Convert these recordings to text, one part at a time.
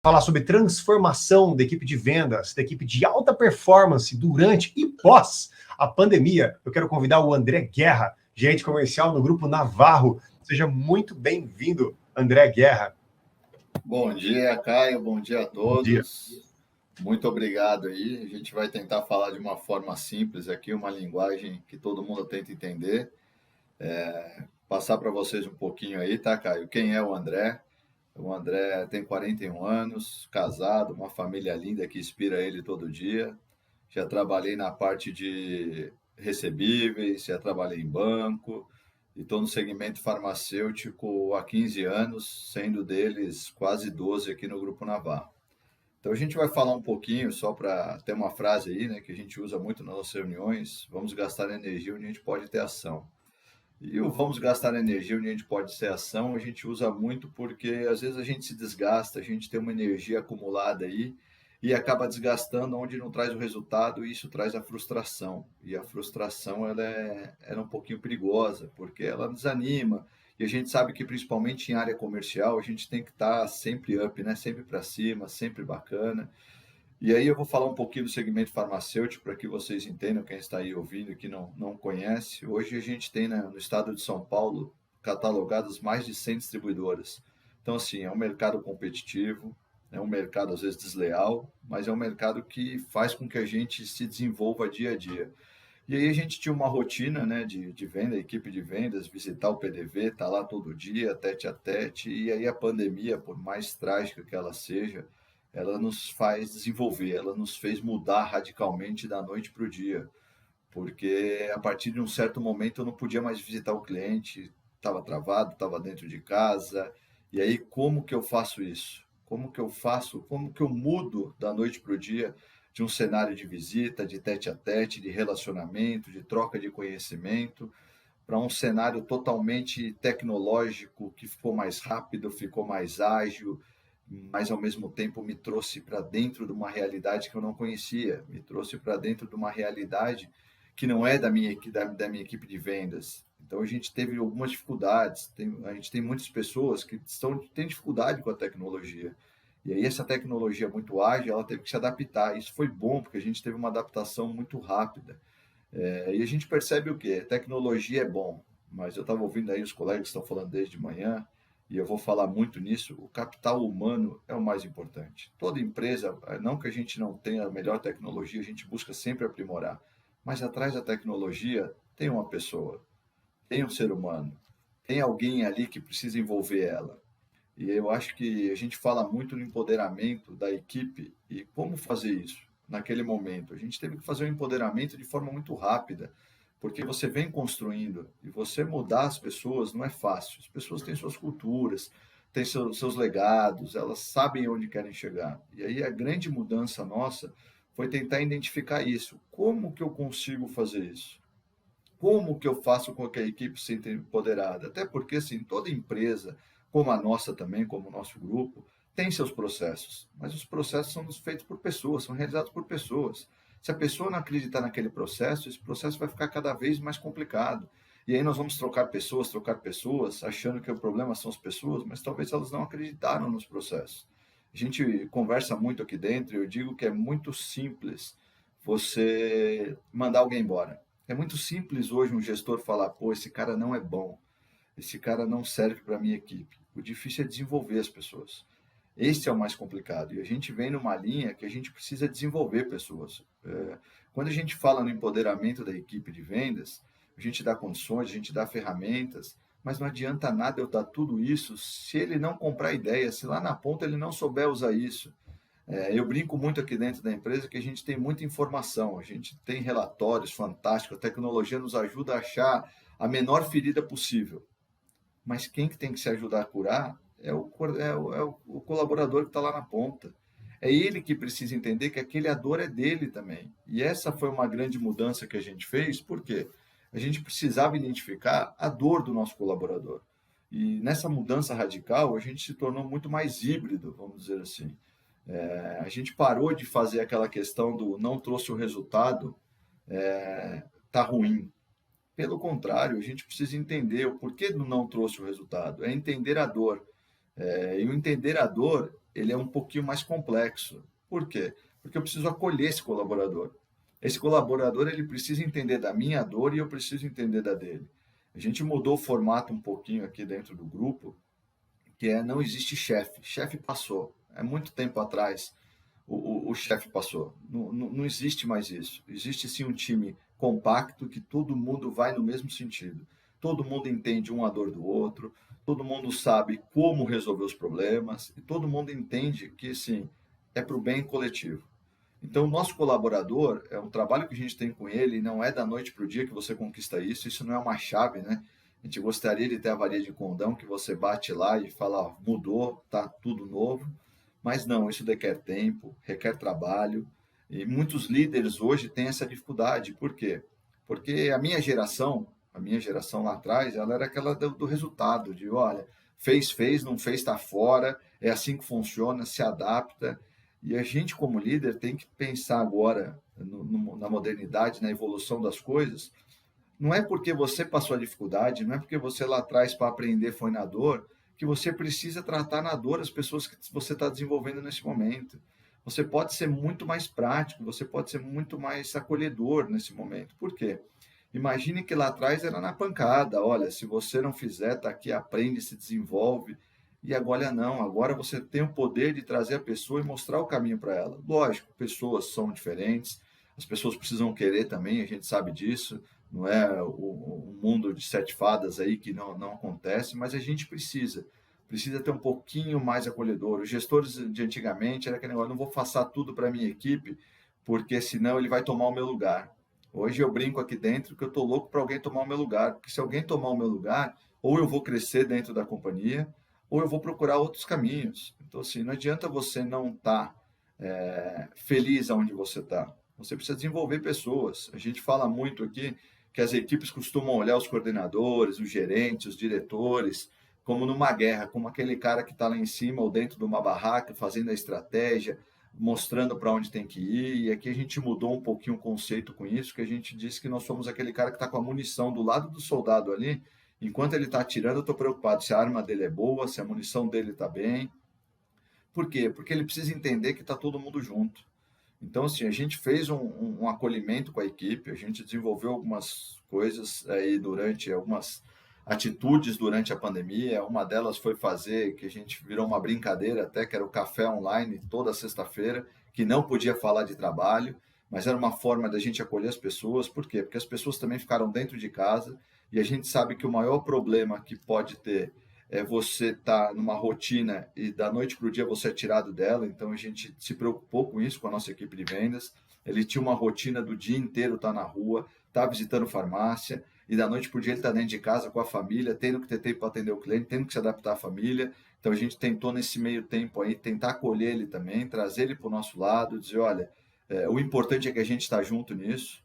Falar sobre transformação da equipe de vendas, da equipe de alta performance durante e pós a pandemia. Eu quero convidar o André Guerra, gerente comercial no Grupo Navarro. Seja muito bem-vindo, André Guerra. Bom dia, Caio. Bom dia a todos. Bom dia. Muito obrigado aí. A gente vai tentar falar de uma forma simples aqui, uma linguagem que todo mundo tenta entender. Passar para vocês um pouquinho aí, tá, Caio? Quem é o André? O André tem 41 anos, casado, uma família linda que inspira ele todo dia. Já trabalhei na parte de recebíveis, já trabalhei em banco e estou no segmento farmacêutico há 15 anos, sendo deles quase 12 aqui no Grupo Navarro. Então a gente vai falar um pouquinho, só para ter uma frase aí, né, que a gente usa muito nas nossas reuniões: vamos gastar energia onde a gente pode ter ação. E o vamos gastar energia onde a gente pode ter ação, a gente usa muito porque às vezes a gente se desgasta, a gente tem uma energia acumulada aí e acaba desgastando onde não traz o resultado, e isso traz a frustração. E a frustração ela é um pouquinho perigosa, porque ela desanima. E a gente sabe que principalmente em área comercial, a gente tem que estar sempre up, né? Sempre para cima, sempre bacana. E aí eu vou falar um pouquinho do segmento farmacêutico para que vocês entendam, quem está aí ouvindo e que não conhece. Hoje a gente tem, né, no estado de São Paulo catalogadas mais de 100 distribuidoras. Então, assim, é um mercado competitivo, é um mercado às vezes desleal, mas é um mercado que faz com que a gente se desenvolva dia a dia. E aí a gente tinha uma rotina, né, de venda, equipe de vendas, visitar o PDV, estar lá todo dia, tete a tete. E aí a pandemia, por mais trágica que ela seja, ela nos faz desenvolver, ela nos fez mudar radicalmente da noite para o dia, porque a partir de um certo momento eu não podia mais visitar o cliente, estava travado, estava dentro de casa. E aí como que eu faço isso? Como que eu mudo da noite para o dia de um cenário de visita, de tete a tete, de relacionamento, de troca de conhecimento, para um cenário totalmente tecnológico, que ficou mais rápido, ficou mais ágil, mas ao mesmo tempo me trouxe para dentro de uma realidade que eu não conhecia, me trouxe para dentro de uma realidade que não é da minha equipe de vendas. Então a gente teve algumas dificuldades, a gente tem muitas pessoas que têm dificuldade com a tecnologia. E aí essa tecnologia muito ágil, ela teve que se adaptar. Isso foi bom, porque a gente teve uma adaptação muito rápida. E a gente percebe o quê? Tecnologia é bom, mas eu estava ouvindo aí os colegas que estão falando desde manhã, e eu vou falar muito nisso: o capital humano é o mais importante. Toda empresa, não que a gente não tenha a melhor tecnologia, a gente busca sempre aprimorar, mas atrás da tecnologia tem uma pessoa, tem um ser humano, tem alguém ali que precisa envolver ela. E eu acho que a gente fala muito no empoderamento da equipe e como fazer isso naquele momento. A gente teve que fazer o empoderamento de forma muito rápida, porque você vem construindo e você mudar as pessoas não é fácil. As pessoas têm suas culturas, têm seus legados, elas sabem onde querem chegar. E aí a grande mudança nossa foi tentar identificar isso. Como que eu consigo fazer isso? Como que eu faço com que a equipe se sinta empoderada? Até porque, assim, toda empresa, como a nossa também, como o nosso grupo, tem seus processos, mas os processos são feitos por pessoas, são realizados por pessoas. Se a pessoa não acreditar naquele processo, esse processo vai ficar cada vez mais complicado. E aí nós vamos trocar pessoas, achando que o problema são as pessoas, mas talvez elas não acreditaram nos processos. A gente conversa muito aqui dentro, e eu digo que é muito simples você mandar alguém embora. É muito simples hoje um gestor falar: pô, esse cara não é bom, esse cara não serve para a minha equipe. O difícil é desenvolver as pessoas. Esse é o mais complicado. E a gente vem numa linha que a gente precisa desenvolver pessoas. Quando a gente fala no empoderamento da equipe de vendas, a gente dá condições, a gente dá ferramentas, mas não adianta nada eu dar tudo isso se ele não comprar ideia, se lá na ponta ele não souber usar isso. Eu brinco muito aqui dentro da empresa que a gente tem muita informação, a gente tem relatórios fantásticos, a tecnologia nos ajuda a achar a menor ferida possível. Mas quem que tem que se ajudar a curar é o colaborador que está lá na ponta. É ele que precisa entender que a dor é dele também. E essa foi uma grande mudança que a gente fez, porque a gente precisava identificar a dor do nosso colaborador. E nessa mudança radical, a gente se tornou muito mais híbrido, vamos dizer assim. A gente parou de fazer aquela questão do não trouxe o resultado, tá ruim. Pelo contrário, a gente precisa entender o porquê do não trouxe o resultado. É entender a dor. E o entender a dor ele é um pouquinho mais complexo. Por quê? Porque eu preciso acolher esse colaborador. Esse colaborador, ele precisa entender da minha dor e eu preciso entender da dele. A gente mudou o formato um pouquinho aqui dentro do grupo, que não existe chefe. Chefe passou. É muito tempo atrás o chefe passou. Não existe mais isso. Existe sim um time compacto que todo mundo vai no mesmo sentido. Todo mundo entende a dor do outro, todo mundo sabe como resolver os problemas e todo mundo entende que, sim, é para o bem coletivo. Então, o nosso colaborador, é um trabalho que a gente tem com ele, não é da noite para o dia que você conquista isso, isso não é uma chave, né? A gente gostaria de ter a varinha de condão que você bate lá e fala, ó, mudou, tá tudo novo, mas não, isso requer tempo, requer trabalho, e muitos líderes hoje têm essa dificuldade. Por quê? Porque a minha geração lá atrás, ela era aquela do resultado, de olha, fez, não fez, está fora, é assim que funciona, se adapta. E a gente, como líder, tem que pensar agora na modernidade, na evolução das coisas. Não é porque você passou a dificuldade, não é porque você lá atrás para aprender foi na dor, que você precisa tratar na dor as pessoas que você está desenvolvendo nesse momento. Você pode ser muito mais prático, você pode ser muito mais acolhedor nesse momento. Por quê? Imagine que lá atrás era na pancada. Olha, se você não fizer, tá aqui, aprende, se desenvolve. E agora não, agora você tem o poder de trazer a pessoa e mostrar o caminho para ela. Lógico, pessoas são diferentes, as pessoas precisam querer também, a gente sabe disso, não é o mundo de sete fadas aí que não acontece, mas a gente precisa ter um pouquinho mais acolhedor. Os gestores de antigamente era aquele negócio, não vou passar tudo para a minha equipe, porque senão ele vai tomar o meu lugar. Hoje eu brinco aqui dentro que eu estou louco para alguém tomar o meu lugar, porque se alguém tomar o meu lugar, ou eu vou crescer dentro da companhia, ou eu vou procurar outros caminhos. Então, assim, não adianta você não estar feliz aonde você está. Você precisa desenvolver pessoas. A gente fala muito aqui que as equipes costumam olhar os coordenadores, os gerentes, os diretores, como numa guerra, como aquele cara que está lá em cima ou dentro de uma barraca, fazendo a estratégia, mostrando para onde tem que ir. E aqui a gente mudou um pouquinho o conceito com isso, que a gente disse que nós somos aquele cara que está com a munição do lado do soldado ali. Enquanto ele está atirando, eu estou preocupado se a arma dele é boa, se a munição dele está bem. Por quê? Porque ele precisa entender que está todo mundo junto. Então, assim, a gente fez um acolhimento com a equipe, a gente desenvolveu algumas coisas aí algumas atitudes durante a pandemia. Uma delas foi fazer, que a gente virou uma brincadeira até, que era o café online toda sexta-feira, que não podia falar de trabalho, mas era uma forma da gente acolher as pessoas. Por quê? Porque as pessoas também ficaram dentro de casa e a gente sabe que o maior problema que pode ter é você estar numa rotina e da noite para o dia você é tirado dela. Então a gente se preocupou com isso com a nossa equipe de vendas. Ele tinha uma rotina do dia inteiro estar na rua, estar visitando farmácia, e da noite para o dia ele está dentro de casa com a família, tendo que ter tempo para atender o cliente, tendo que se adaptar à família. Então a gente tentou nesse meio tempo aí tentar acolher ele também, trazer ele para o nosso lado, dizer, olha, o importante é que a gente está junto nisso.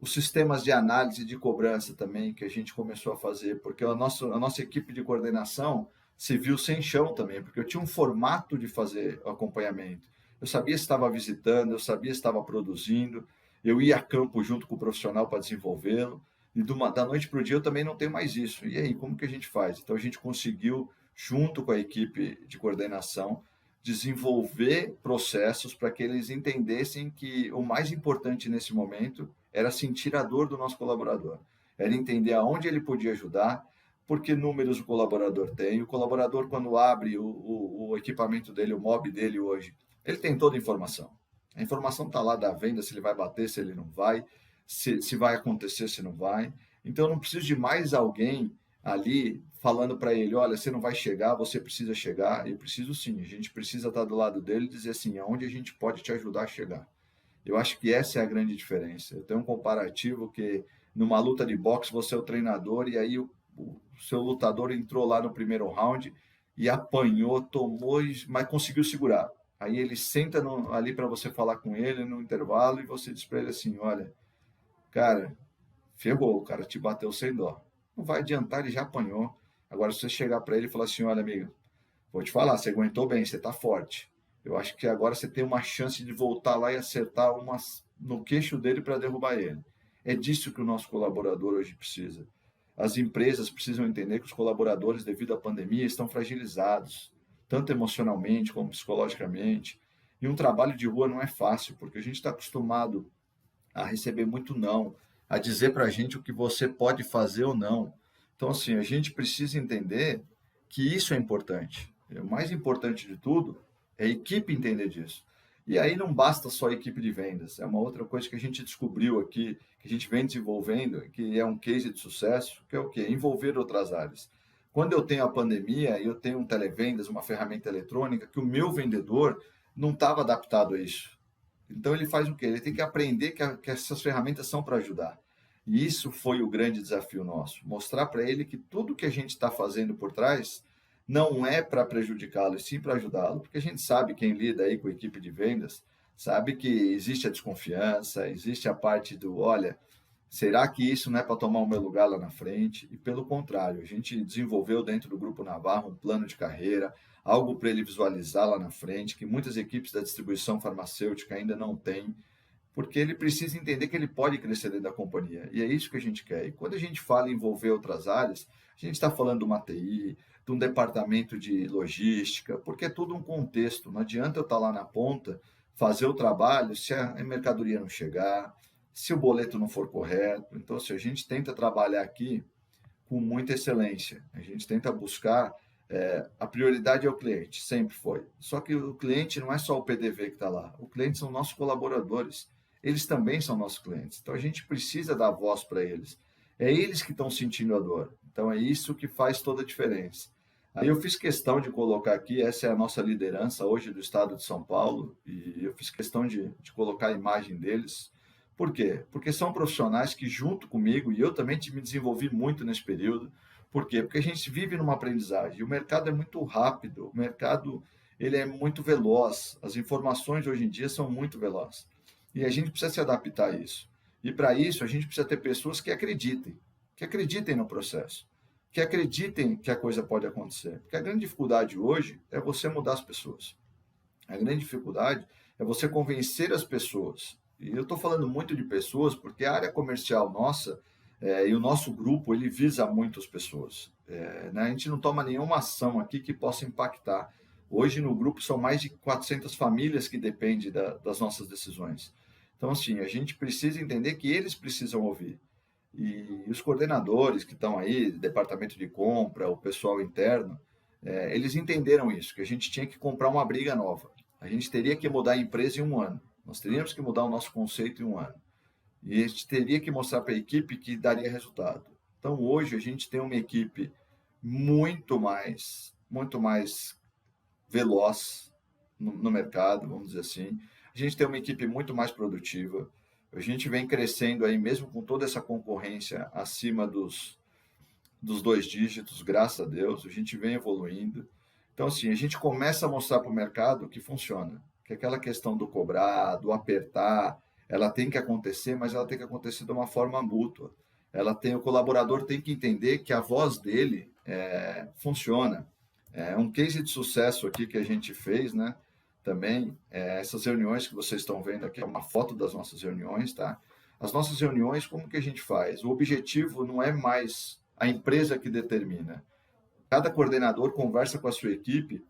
Os sistemas de análise de cobrança também que a gente começou a fazer, porque a nossa equipe de coordenação se viu sem chão também, porque eu tinha um formato de fazer o acompanhamento. Eu sabia se estava visitando, eu sabia se estava produzindo, eu ia a campo junto com o profissional para desenvolvê-lo, e da noite para o dia eu também não tenho mais isso. E aí, como que a gente faz? Então a gente conseguiu, junto com a equipe de coordenação, desenvolver processos para que eles entendessem que o mais importante nesse momento era sentir a dor do nosso colaborador, era entender aonde ele podia ajudar, porque números o colaborador tem. O colaborador, quando abre o equipamento dele, o mob dele hoje, ele tem toda a informação. A informação está lá da venda, se ele vai bater, se ele não vai, se vai acontecer, se não vai. Então, eu não preciso de mais alguém ali falando para ele, olha, você não vai chegar, você precisa chegar. Eu preciso sim, a gente precisa estar do lado dele e dizer assim, aonde a gente pode te ajudar a chegar. Eu acho que essa é a grande diferença. Eu tenho um comparativo que numa luta de boxe você é o treinador e aí o seu lutador entrou lá no primeiro round e apanhou, tomou, mas conseguiu segurar. Aí ele senta ali para você falar com ele no intervalo e você diz para ele assim, olha, cara, ferrou, o cara te bateu sem dó. Não vai adiantar, ele já apanhou. Agora, se você chegar para ele e falar assim, olha, amigo, vou te falar, você aguentou bem, você está forte. Eu acho que agora você tem uma chance de voltar lá e acertar umas no queixo dele para derrubar ele. É disso que o nosso colaborador hoje precisa. As empresas precisam entender que os colaboradores, devido à pandemia, estão fragilizados. tanto emocionalmente como psicologicamente. E um trabalho de rua não é fácil, porque a gente está acostumado a receber muito não, a dizer para a gente o que você pode fazer ou não. Então, assim, a gente precisa entender que isso é importante. O mais importante de tudo é a equipe entender disso. E aí não basta só a equipe de vendas, é uma outra coisa que a gente descobriu aqui, que a gente vem desenvolvendo, que é um case de sucesso, que é o quê? Envolver outras áreas. Quando eu tenho a pandemia, eu tenho um televendas, uma ferramenta eletrônica, que o meu vendedor não estava adaptado a isso. Então ele faz o quê? Ele tem que aprender que essas ferramentas são para ajudar. E isso foi o grande desafio nosso, mostrar para ele que tudo que a gente está fazendo por trás não é para prejudicá-lo, e sim para ajudá-lo, porque a gente sabe, quem lida aí com a equipe de vendas, sabe que existe a desconfiança, existe a parte do, olha, será que isso não é para tomar o meu lugar lá na frente? E pelo contrário, a gente desenvolveu dentro do Grupo Navarro um plano de carreira, algo para ele visualizar lá na frente, que muitas equipes da distribuição farmacêutica ainda não têm, porque ele precisa entender que ele pode crescer dentro da companhia. E é isso que a gente quer. E quando a gente fala em envolver outras áreas, a gente está falando de uma TI, de um departamento de logística, porque é tudo um contexto. Não adianta eu estar lá na ponta, fazer o trabalho, se a mercadoria não chegar, se o boleto não for correto. Então, se a gente tenta trabalhar aqui com muita excelência, a gente tenta buscar a prioridade é o cliente, sempre foi. Só que o cliente não é só o PDV que está lá, o cliente são nossos colaboradores, eles também são nossos clientes, então a gente precisa dar voz para eles. É eles que estão sentindo a dor, então é isso que faz toda a diferença. Aí eu fiz questão de colocar aqui, essa é a nossa liderança hoje do estado de São Paulo, e eu fiz questão de colocar a imagem deles. Por quê? Porque são profissionais que, junto comigo, e eu também me desenvolvi muito nesse período. Por quê? Porque a gente vive numa aprendizagem. O mercado é muito rápido, o mercado ele é muito veloz. As informações hoje em dia são muito velozes. E a gente precisa se adaptar a isso. E para isso, a gente precisa ter pessoas que acreditem no processo, que acreditem que a coisa pode acontecer. Porque a grande dificuldade hoje é você mudar as pessoas. A grande dificuldade é você convencer as pessoas. E eu estou falando muito de pessoas porque a área comercial nossa e o nosso grupo, ele visa muitas pessoas. Né? A gente não toma nenhuma ação aqui que possa impactar. Hoje no grupo são mais de 400 famílias que dependem das nossas decisões. Então, assim, a gente precisa entender que eles precisam ouvir. E os coordenadores que estão aí, departamento de compra, o pessoal interno, eles entenderam isso, que a gente tinha que comprar uma briga nova. A gente teria que mudar a empresa em um ano. Nós teríamos que mudar o nosso conceito em um ano. E a gente teria que mostrar para a equipe que daria resultado. Então, hoje, a gente tem uma equipe muito mais veloz no mercado, vamos dizer assim. A gente tem uma equipe muito mais produtiva. A gente vem crescendo aí, mesmo com toda essa concorrência acima dos 2 dígitos, graças a Deus, a gente vem evoluindo. Então, assim, a gente começa a mostrar para o mercado que funciona, que aquela questão do cobrar, do apertar, ela tem que acontecer, mas ela tem que acontecer de uma forma mútua. O colaborador tem que entender que a voz dele funciona. É um case de sucesso aqui que a gente fez, né? Também, essas reuniões que vocês estão vendo aqui, é uma foto das nossas reuniões, tá? As nossas reuniões, como que a gente faz? O objetivo não é mais a empresa que determina. Cada coordenador conversa com a sua equipe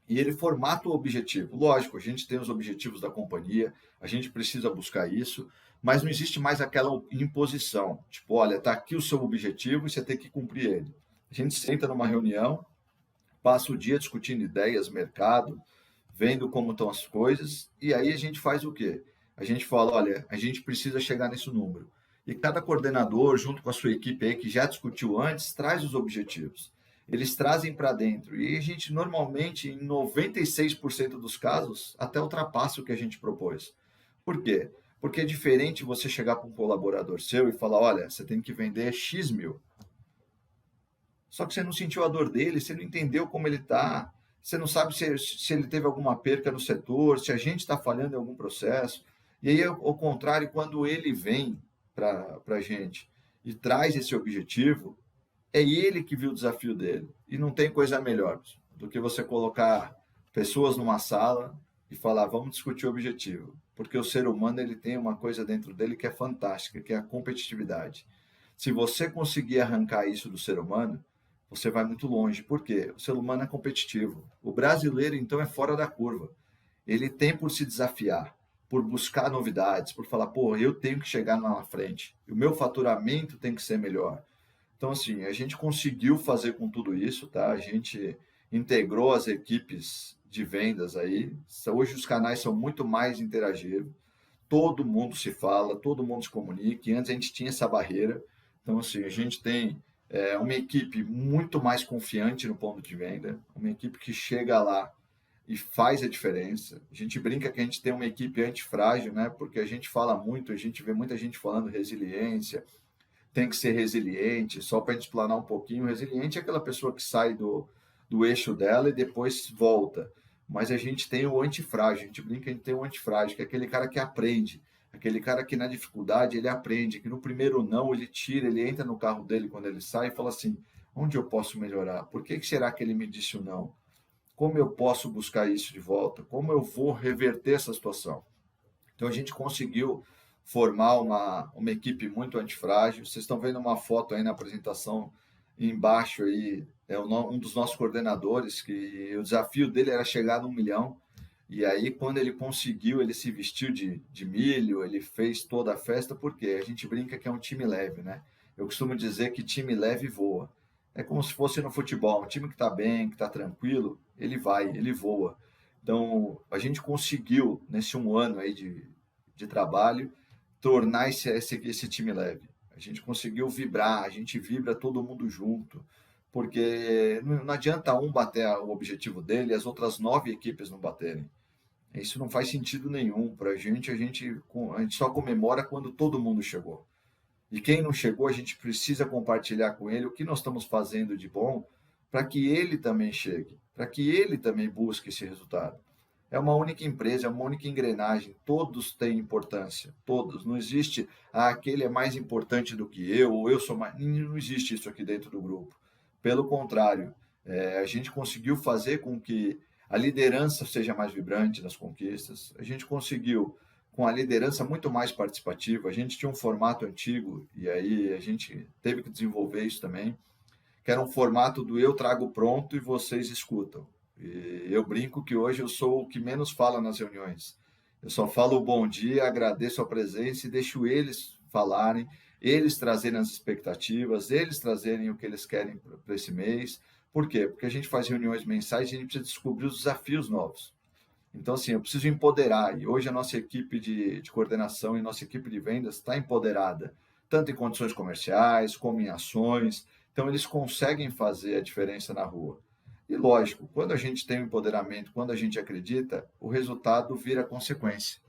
e ele formata o objetivo. Lógico, a gente tem os objetivos da companhia, a gente precisa buscar isso, mas não existe mais aquela imposição. Tipo, olha, está aqui o seu objetivo e você tem que cumprir ele. A gente senta numa reunião, passa o dia discutindo ideias, mercado, vendo como estão as coisas, e aí a gente faz o quê? A gente fala, olha, a gente precisa chegar nesse número. E cada coordenador, junto com a sua equipe aí, que já discutiu antes, traz os objetivos. Eles trazem para dentro. E a gente, normalmente, em 96% dos casos, até ultrapassa o que a gente propôs. Por quê? Porque é diferente você chegar para um colaborador seu e falar, olha, você tem que vender X mil. Só que você não sentiu a dor dele, você não entendeu como ele está, você não sabe se ele teve alguma perca no setor, se a gente está falhando em algum processo. E aí, ao contrário, quando ele vem para a gente e traz esse objetivo, é ele que viu o desafio dele. E não tem coisa melhor do que você colocar pessoas numa sala e falar, vamos discutir o objetivo. Porque o ser humano ele tem uma coisa dentro dele que é fantástica, que é a competitividade. Se você conseguir arrancar isso do ser humano, você vai muito longe. Por quê? O ser humano é competitivo. O brasileiro, então, é fora da curva. Ele tem por se desafiar, por buscar novidades, por falar, pô, eu tenho que chegar lá na frente. O meu faturamento tem que ser melhor. Então, assim, a gente conseguiu fazer com tudo isso, tá? A gente integrou as equipes de vendas aí. Hoje os canais são muito mais interagidos. Todo mundo se fala, todo mundo se comunica. E antes a gente tinha essa barreira. Então, assim, a gente tem uma equipe muito mais confiante no ponto de venda, uma equipe que chega lá e faz a diferença. A gente brinca que a gente tem uma equipe antifrágil, né? Porque a gente fala muito, a gente vê muita gente falando resiliência, tem que ser resiliente. Só para a gente explanar um pouquinho, resiliente é aquela pessoa que sai do eixo dela e depois volta. Mas a gente tem o antifrágil, a gente brinca que a gente tem o antifrágil, que é aquele cara que aprende, aquele cara que na dificuldade ele aprende, que no primeiro não ele tira, ele entra no carro dele quando ele sai e fala assim, onde eu posso melhorar? Por que será que ele me disse o não? Como eu posso buscar isso de volta? Como eu vou reverter essa situação? Então a gente conseguiu formar uma equipe muito antifrágil. Vocês estão vendo uma foto aí na apresentação embaixo aí, um dos nossos coordenadores, que o desafio dele era chegar no 1 milhão. E aí, quando ele conseguiu, ele se vestiu de milho, ele fez toda a festa, porque a gente brinca que é um time leve, né? Eu costumo dizer que time leve voa. É como se fosse no futebol, um time que está bem, que está tranquilo, ele vai, ele voa. Então, a gente conseguiu, nesse 1 ano aí de trabalho, tornar esse time leve. A gente conseguiu vibrar, a gente vibra todo mundo junto, porque não adianta um bater o objetivo dele e as outras 9 equipes não baterem. Isso não faz sentido nenhum para a gente só comemora quando todo mundo chegou. E quem não chegou, a gente precisa compartilhar com ele o que nós estamos fazendo de bom para que ele também chegue, para que ele também busque esse resultado. É uma única empresa, é uma única engrenagem, todos têm importância, todos. Não existe, aquele é mais importante do que eu, ou eu sou mais. Não existe isso aqui dentro do grupo. Pelo contrário, a gente conseguiu fazer com que a liderança seja mais vibrante nas conquistas, a gente conseguiu com a liderança muito mais participativa. A gente tinha um formato antigo, e aí a gente teve que desenvolver isso também, que era um formato do eu trago pronto e vocês escutam. E eu brinco que hoje eu sou o que menos fala nas reuniões. Eu só falo o bom dia, agradeço a presença e deixo eles falarem, eles trazerem as expectativas, eles trazerem o que eles querem para esse mês. Por quê? Porque a gente faz reuniões mensais e a gente precisa descobrir os desafios novos. Então, assim, eu preciso empoderar. E hoje a nossa equipe de coordenação e nossa equipe de vendas está empoderada, tanto em condições comerciais, como em ações. Então, eles conseguem fazer a diferença na rua. E, lógico, quando a gente tem o empoderamento, quando a gente acredita, o resultado vira consequência.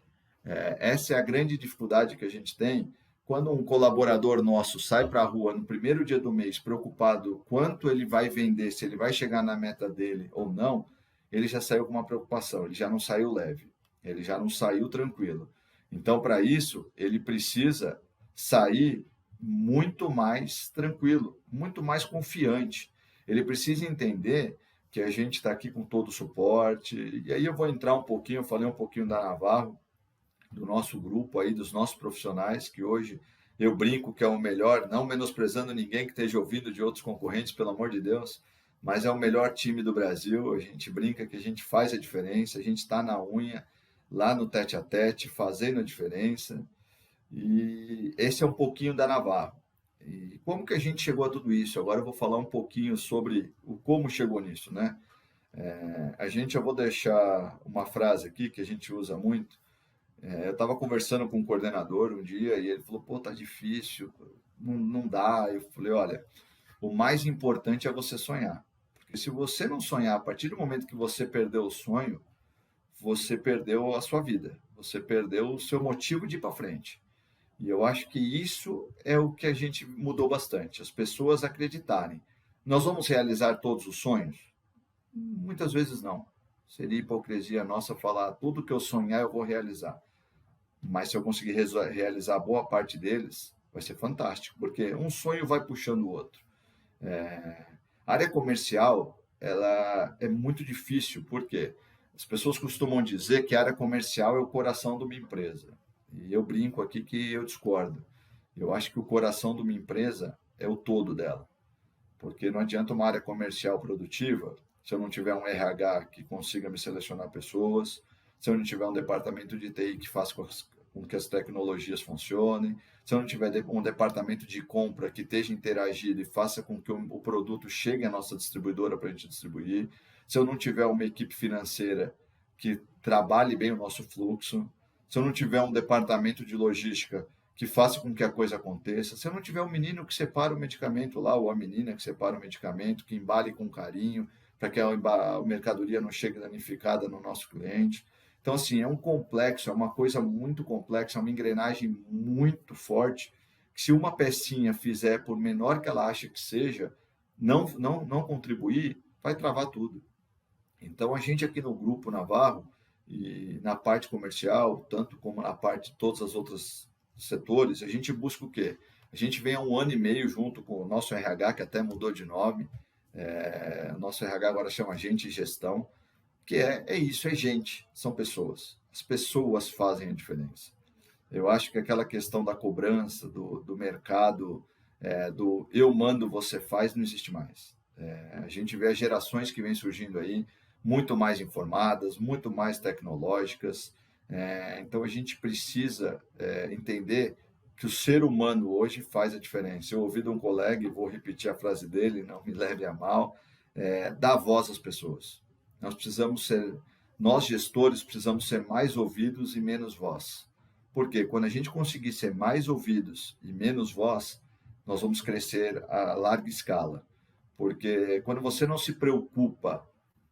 Essa é a grande dificuldade que a gente tem. Quando um colaborador nosso sai para a rua no primeiro dia do mês, preocupado quanto ele vai vender, se ele vai chegar na meta dele ou não, ele já saiu com uma preocupação, ele já não saiu leve, ele já não saiu tranquilo. Então, para isso, ele precisa sair muito mais tranquilo, muito mais confiante. Ele precisa entender que a gente está aqui com todo o suporte. E aí eu vou entrar um pouquinho, eu falei um pouquinho da Navarro, do nosso grupo aí, dos nossos profissionais, que hoje eu brinco que é o melhor, não menosprezando ninguém que esteja ouvindo de outros concorrentes, pelo amor de Deus, mas é o melhor time do Brasil. A gente brinca que a gente faz a diferença, a gente está na unha, lá no tete a tete, fazendo a diferença. E esse é um pouquinho da Navarro. E como que a gente chegou a tudo isso? Agora eu vou falar um pouquinho sobre o como chegou nisso, né? Eu vou deixar uma frase aqui que a gente usa muito. Eu estava conversando com um coordenador um dia e ele falou, pô, tá difícil, não dá. Eu falei, olha, o mais importante é você sonhar. Porque se você não sonhar, a partir do momento que você perdeu o sonho, você perdeu a sua vida, você perdeu o seu motivo de ir para frente. E eu acho que isso é o que a gente mudou bastante, as pessoas acreditarem. Nós vamos realizar todos os sonhos? Muitas vezes não. Seria hipocrisia nossa falar tudo que eu sonhar eu vou realizar. Mas se eu conseguir realizar boa parte deles, vai ser fantástico, porque um sonho vai puxando o outro. A área comercial, ela é muito difícil, porque as pessoas costumam dizer que a área comercial é o coração de uma empresa. E eu brinco aqui que eu discordo. Eu acho que o coração de uma empresa é o todo dela. porque não adianta uma área comercial produtiva se eu não tiver um RH que consiga me selecionar pessoas, se eu não tiver um departamento de TI que faça com que as tecnologias funcionem, se eu não tiver um departamento de compra que esteja interagido e faça com que o produto chegue à nossa distribuidora para a gente distribuir, se eu não tiver uma equipe financeira que trabalhe bem o nosso fluxo, se eu não tiver um departamento de logística que faça com que a coisa aconteça, se eu não tiver um menino que separa o medicamento lá, ou a menina que separa o medicamento, que embale com carinho, para que a mercadoria não chegue danificada no nosso cliente. Então, assim, é um complexo, é uma coisa muito complexa, é uma engrenagem muito forte, que se uma pecinha fizer, por menor que ela ache que seja, não contribuir, vai travar tudo. Então, a gente aqui no Grupo Navarro, e na parte comercial, tanto como na parte de todas as outras setores, a gente busca o quê? A gente vem há 1 ano e meio junto com o nosso RH, que até mudou de nome, o nosso RH agora chama Gente e Gestão, que é isso, é gente, são pessoas. As pessoas fazem a diferença. Eu acho que aquela questão da cobrança, do mercado, do eu mando, você faz, não existe mais. A gente vê as gerações que vêm surgindo aí, muito mais informadas, muito mais tecnológicas. Então a gente precisa entender que o ser humano hoje faz a diferença. Eu ouvi de um colega, e vou repetir a frase dele, não me leve a mal, dá voz às pessoas. Nós gestores precisamos ser mais ouvidos e menos voz. Porque quando a gente conseguir ser mais ouvidos e menos voz, nós vamos crescer a larga escala. Porque quando você não se preocupa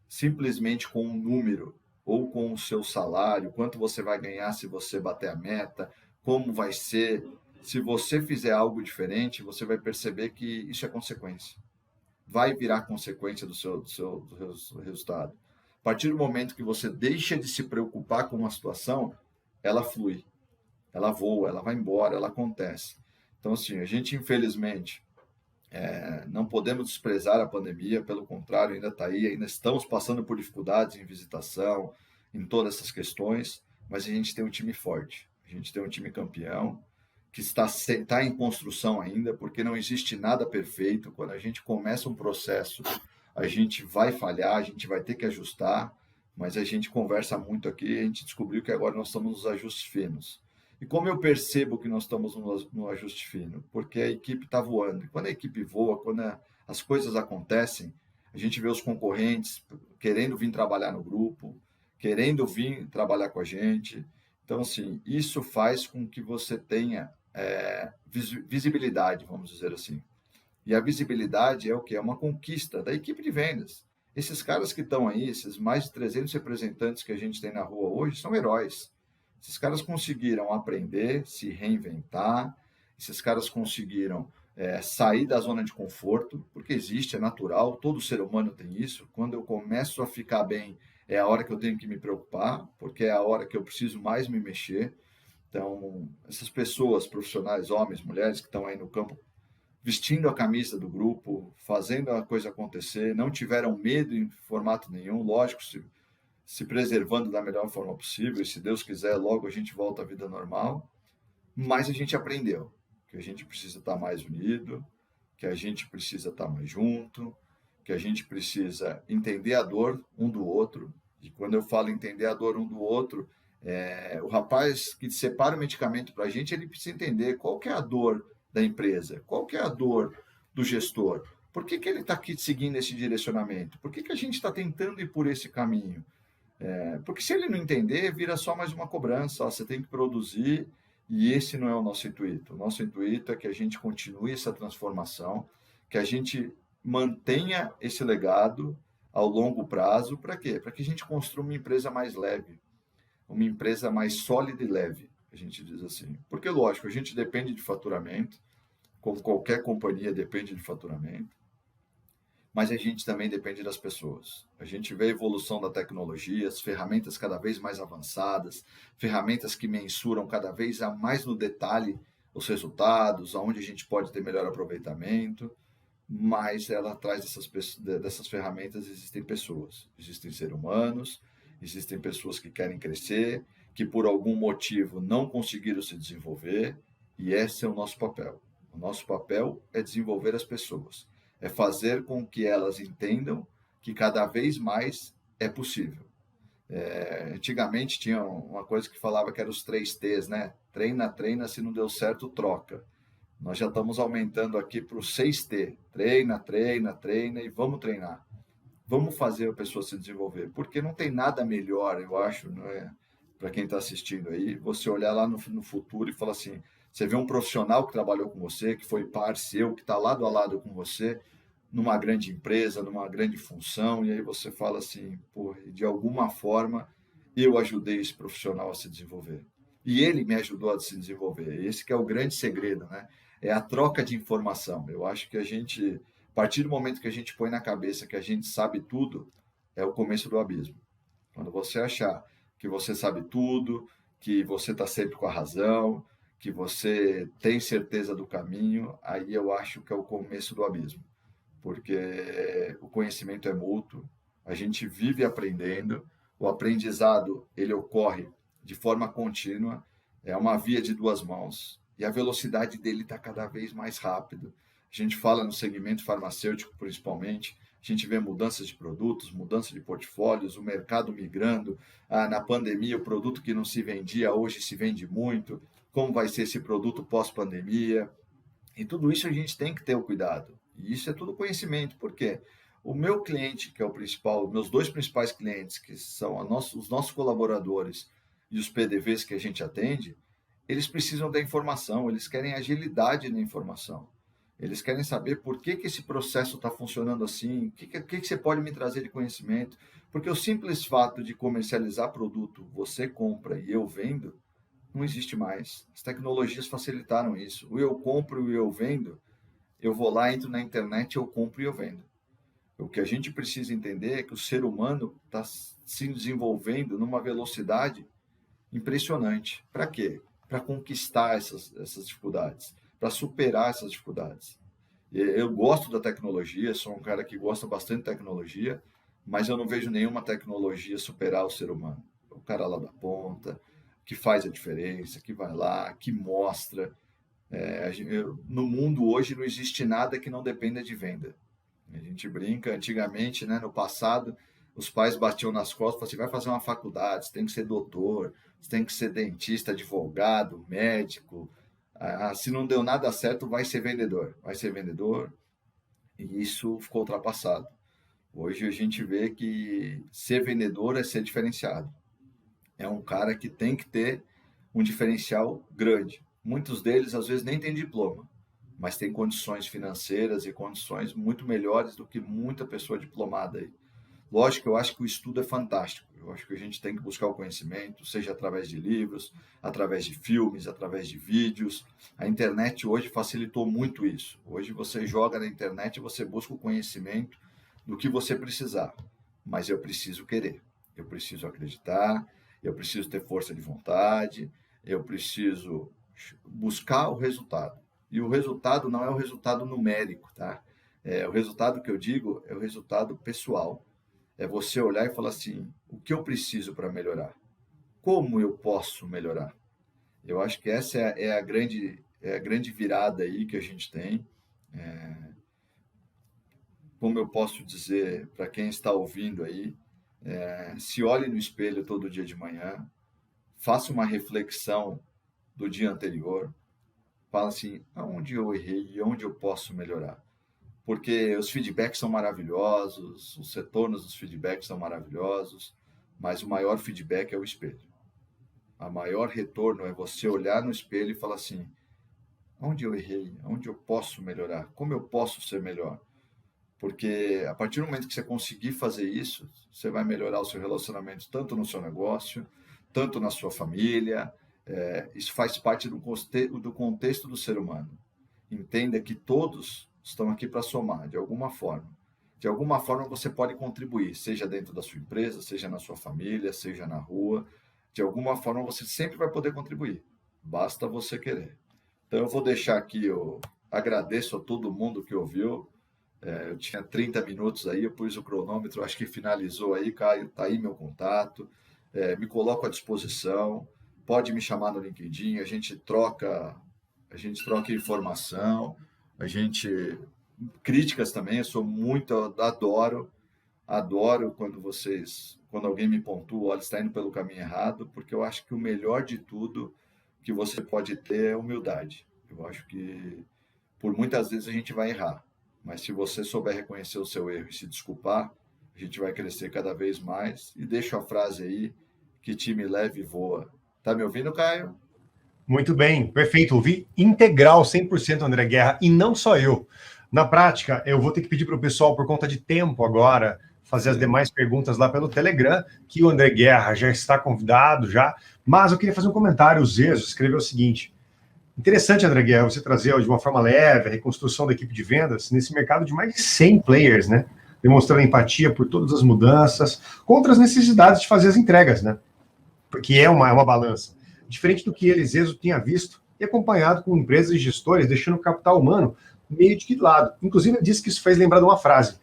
simplesmente com um número ou com o seu salário, quanto você vai ganhar se você bater a meta, como vai ser, se você fizer algo diferente, você vai perceber que isso é consequência. Vai virar consequência do seu resultado. A partir do momento que você deixa de se preocupar com uma situação, ela flui, ela voa, ela vai embora, ela acontece. Então, assim, a gente, infelizmente, não podemos desprezar a pandemia, pelo contrário, ainda está aí, ainda estamos passando por dificuldades em visitação, em todas essas questões, mas a gente tem um time forte, a gente tem um time campeão, que está em construção ainda, porque não existe nada perfeito. Quando a gente começa um processo, a gente vai falhar, a gente vai ter que ajustar, mas a gente conversa muito aqui e a gente descobriu que agora nós estamos nos ajustes finos. E como eu percebo que nós estamos no ajuste fino? Porque a equipe está voando. E quando a equipe voa, quando as coisas acontecem, a gente vê os concorrentes querendo vir trabalhar no grupo, querendo vir trabalhar com a gente. Então, assim, isso faz com que você tenha visibilidade, vamos dizer assim. E a visibilidade é o que? É uma conquista da equipe de vendas. Esses caras que estão aí, esses mais de 300 representantes que a gente tem na rua hoje, são heróis. Esses caras conseguiram aprender, se reinventar, esses caras conseguiram sair da zona de conforto, porque existe, é natural, todo ser humano tem isso. Quando eu começo a ficar bem, é a hora que eu tenho que me preocupar, porque é a hora que eu preciso mais me mexer. Então, essas pessoas, profissionais, homens, mulheres, que estão aí no campo, vestindo a camisa do grupo, fazendo a coisa acontecer, não tiveram medo em formato nenhum, lógico, se preservando da melhor forma possível, e se Deus quiser, logo a gente volta à vida normal, mas a gente aprendeu que a gente precisa estar mais unido, que a gente precisa estar mais junto, que a gente precisa entender a dor um do outro, e quando eu falo entender a dor um do outro, o rapaz que separa o medicamento para a gente, ele precisa entender qual que é a dor da empresa, qual que é a dor do gestor, por que ele está aqui seguindo esse direcionamento, por que a gente está tentando ir por esse caminho. Porque se ele não entender, vira só mais uma cobrança, você tem que produzir, e esse não é o nosso intuito. O nosso intuito é que a gente continue essa transformação, que a gente mantenha esse legado ao longo prazo, para quê? Para que a gente construa uma empresa mais leve, uma empresa mais sólida e leve, a gente diz assim. Porque, lógico, a gente depende de faturamento, como qualquer companhia depende de faturamento, mas a gente também depende das pessoas. A gente vê a evolução da tecnologia, as ferramentas cada vez mais avançadas, ferramentas que mensuram cada vez mais no detalhe os resultados, aonde a gente pode ter melhor aproveitamento, mas ela atrás dessas ferramentas existem pessoas, existem seres humanos, existem pessoas que querem crescer, que por algum motivo não conseguiram se desenvolver, e esse é o nosso papel. O nosso papel é desenvolver as pessoas. é fazer com que elas entendam que cada vez mais é possível. Antigamente tinha uma coisa que falava que era os 3 T's, né? Treina, treina, se não deu certo, troca. Nós já estamos aumentando aqui para o 6T. Treina, treina, treina e vamos treinar. Vamos fazer a pessoa se desenvolver. Porque não tem nada melhor, eu acho, não é? Para quem está assistindo aí, você olhar lá no futuro e falar assim, você vê um profissional que trabalhou com você, que foi par seu, que está lado a lado com você, numa grande empresa, numa grande função, e aí você fala assim, pô, de alguma forma eu ajudei esse profissional a se desenvolver. E ele me ajudou a se desenvolver. Esse que é o grande segredo, né? É a troca de informação. Eu acho que a partir do momento que a gente põe na cabeça que a gente sabe tudo, é o começo do abismo. Quando você achar que você sabe tudo, que você está sempre com a razão, que você tem certeza do caminho, aí eu acho que é o começo do abismo. Porque o conhecimento é mútuo, a gente vive aprendendo, o aprendizado ele ocorre de forma contínua, é uma via de duas mãos, e a velocidade dele está cada vez mais rápido. A gente fala no segmento farmacêutico, principalmente, a gente vê mudanças de produtos, mudança de portfólios, o mercado migrando. Na pandemia, o produto que não se vendia hoje se vende muito. Como vai ser esse produto pós-pandemia? E tudo isso a gente tem que ter o cuidado. E isso é tudo conhecimento. Por quê? O meu cliente, que é o principal, meus dois principais clientes, que são os nossos colaboradores e os PDVs que a gente atende, eles precisam da informação, eles querem agilidade na informação. Eles querem saber por que esse processo está funcionando assim, o que você pode me trazer de conhecimento. Porque o simples fato de comercializar produto, você compra e eu vendo, não existe mais. As tecnologias facilitaram isso. O eu compro e o eu vendo, eu vou lá, entro na internet, eu compro e eu vendo. O que a gente precisa entender é que o ser humano está se desenvolvendo numa velocidade impressionante. Para quê? Para conquistar essas dificuldades, para superar essas dificuldades. Eu gosto da tecnologia, sou um cara que gosta bastante de tecnologia, mas eu não vejo nenhuma tecnologia superar o ser humano. O cara lá da ponta, que faz a diferença, que vai lá, que mostra. No mundo hoje não existe nada que não dependa de venda. A gente brinca, antigamente, né, no passado, os pais batiam nas costas e falavam assim, vai fazer uma faculdade, você tem que ser doutor, você tem que ser dentista, advogado, médico. Se não deu nada certo, vai ser vendedor. Vai ser vendedor, e isso ficou ultrapassado. Hoje a gente vê que ser vendedor é ser diferenciado. É um cara que tem que ter um diferencial grande. Muitos deles, às vezes, nem têm diploma, mas têm condições financeiras e condições muito melhores do que muita pessoa diplomada aí. Lógico, eu acho que o estudo é fantástico. Eu acho que a gente tem que buscar o conhecimento, seja através de livros, através de filmes, através de vídeos. A internet hoje facilitou muito isso. Hoje você joga na internet e você busca o conhecimento do que você precisar. Mas eu preciso querer, eu preciso acreditar, eu preciso ter força de vontade, eu preciso buscar o resultado. E o resultado não é o resultado numérico, tá? O resultado que eu digo é o resultado pessoal. É você olhar e falar assim, o que eu preciso para melhorar? Como eu posso melhorar? Eu acho que essa é a grande virada aí que a gente tem. Como eu posso dizer para quem está ouvindo aí, se olhe no espelho todo dia de manhã, faça uma reflexão do dia anterior, fala assim, aonde eu errei e onde eu posso melhorar? Porque os feedbacks são maravilhosos, os retornos dos feedbacks são maravilhosos, mas o maior feedback é o espelho. A maior retorno é você olhar no espelho e falar assim, onde eu errei, onde eu posso melhorar, como eu posso ser melhor? Porque a partir do momento que você conseguir fazer isso, você vai melhorar o seu relacionamento tanto no seu negócio, tanto na sua família. Isso faz parte do contexto do ser humano. Entenda que todos estão aqui para somar, de alguma forma. De alguma forma você pode contribuir, seja dentro da sua empresa, seja na sua família, seja na rua. De alguma forma você sempre vai poder contribuir. Basta você querer. Então eu vou deixar aqui, eu agradeço a todo mundo que ouviu. Eu tinha 30 minutos aí, eu pus o cronômetro, acho que finalizou aí, Caio, está aí meu contato, me coloco à disposição, pode me chamar no LinkedIn, a gente troca informação, a gente críticas também, adoro quando alguém me pontua, olha, está indo pelo caminho errado, porque eu acho que o melhor de tudo que você pode ter é humildade. Eu acho que por muitas vezes a gente vai errar, mas se você souber reconhecer o seu erro e se desculpar, a gente vai crescer cada vez mais. E deixo a frase aí, que time leve voa. Tá me ouvindo, Caio? Muito bem, perfeito. Ouvi integral, 100%, André Guerra, e não só eu. Na prática, eu vou ter que pedir para o pessoal, por conta de tempo agora, fazer as demais perguntas lá pelo Telegram, que o André Guerra já está convidado já, mas eu queria fazer um comentário. O Zezo escreveu o seguinte: interessante, André Guerra, você trazer de uma forma leve a reconstrução da equipe de vendas nesse mercado de mais de 100 players, né? Demonstrando empatia por todas as mudanças, contra as necessidades de fazer as entregas, né? Porque é uma balança. Diferente do que Zezo tinha visto e acompanhado com empresas e gestores, deixando o capital humano meio de lado. Inclusive, ele disse que isso fez lembrar de uma frase.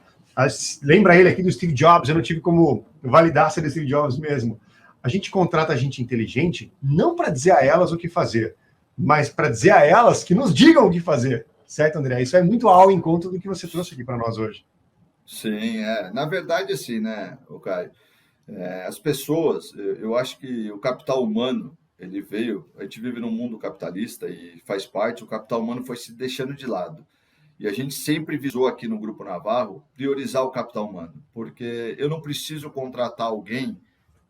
Lembra ele aqui do Steve Jobs, eu não tive como validar se é do Steve Jobs mesmo. A gente contrata gente inteligente não para dizer a elas o que fazer, mas para dizer a elas que nos digam o que fazer. Certo, André? Isso é muito ao encontro do que você trouxe aqui para nós hoje. Sim, na verdade, assim, né, Caio? As pessoas, eu acho que o capital humano, ele veio, a gente vive num mundo capitalista e faz parte, o capital humano foi se deixando de lado. E a gente sempre visou aqui no Grupo Navarro priorizar o capital humano, porque eu não preciso contratar alguém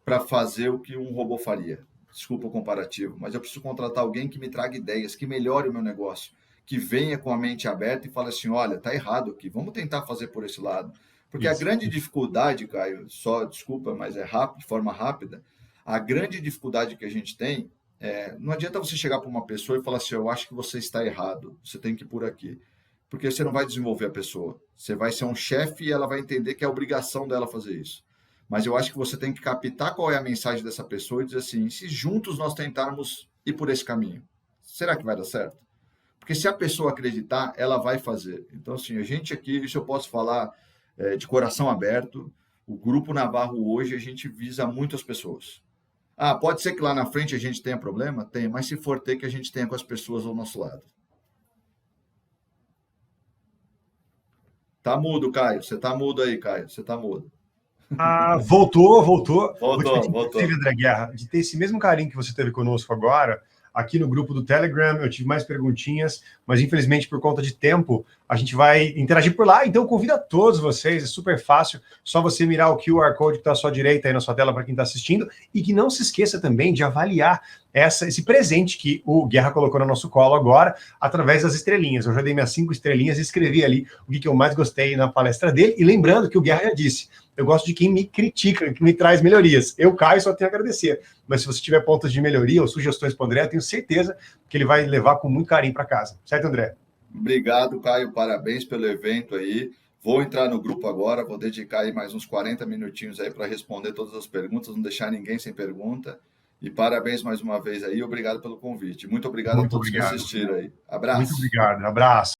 para fazer o que um robô faria. Desculpa o comparativo, mas eu preciso contratar alguém que me traga ideias, que melhore o meu negócio, que venha com a mente aberta e fale assim, olha, tá errado aqui, vamos tentar fazer por esse lado. Porque a grande dificuldade, Caio, só desculpa, mas é rápido, de forma rápida, a grande dificuldade que a gente tem não adianta você chegar para uma pessoa e falar assim, eu acho que você está errado, você tem que ir por aqui. Porque você não vai desenvolver a pessoa. Você vai ser um chefe e ela vai entender que é obrigação dela fazer isso. Mas eu acho que você tem que captar qual é a mensagem dessa pessoa e dizer assim, se juntos nós tentarmos ir por esse caminho, será que vai dar certo? Porque se a pessoa acreditar, ela vai fazer. Então, assim, a gente aqui, isso eu posso falar de coração aberto, o Grupo Navarro hoje, a gente visa muitas pessoas. Pode ser que lá na frente a gente tenha problema? Tem, mas se for ter, que a gente tenha com as pessoas ao nosso lado. Tá mudo, Caio. Você tá mudo aí, Caio. Você tá mudo. Voltou. Voltou. Inclusive, André Guerra, de ter esse mesmo carinho que você teve conosco agora, aqui no grupo do Telegram, eu tive mais perguntinhas, mas infelizmente por conta de tempo, a gente vai interagir por lá, então eu convido a todos vocês, é super fácil, só você mirar o QR Code que está à sua direita aí na sua tela para quem está assistindo, e que não se esqueça também de avaliar esse presente que o Guerra colocou no nosso colo agora, através das estrelinhas. Eu já dei minhas 5 estrelinhas e escrevi ali o que eu mais gostei na palestra dele, e lembrando que o Guerra já disse, eu gosto de quem me critica, que me traz melhorias. Eu, Caio, só tenho a agradecer. Mas se você tiver pontos de melhoria ou sugestões para o André, eu tenho certeza que ele vai levar com muito carinho para casa. Certo, André? Obrigado, Caio. Parabéns pelo evento aí. Vou entrar no grupo agora, vou dedicar aí mais uns 40 minutinhos aí para responder todas as perguntas, não deixar ninguém sem pergunta. E parabéns mais uma vez aí. Obrigado pelo convite. Muito obrigado a todos que assistiram aí. Abraço. Muito obrigado. Abraço.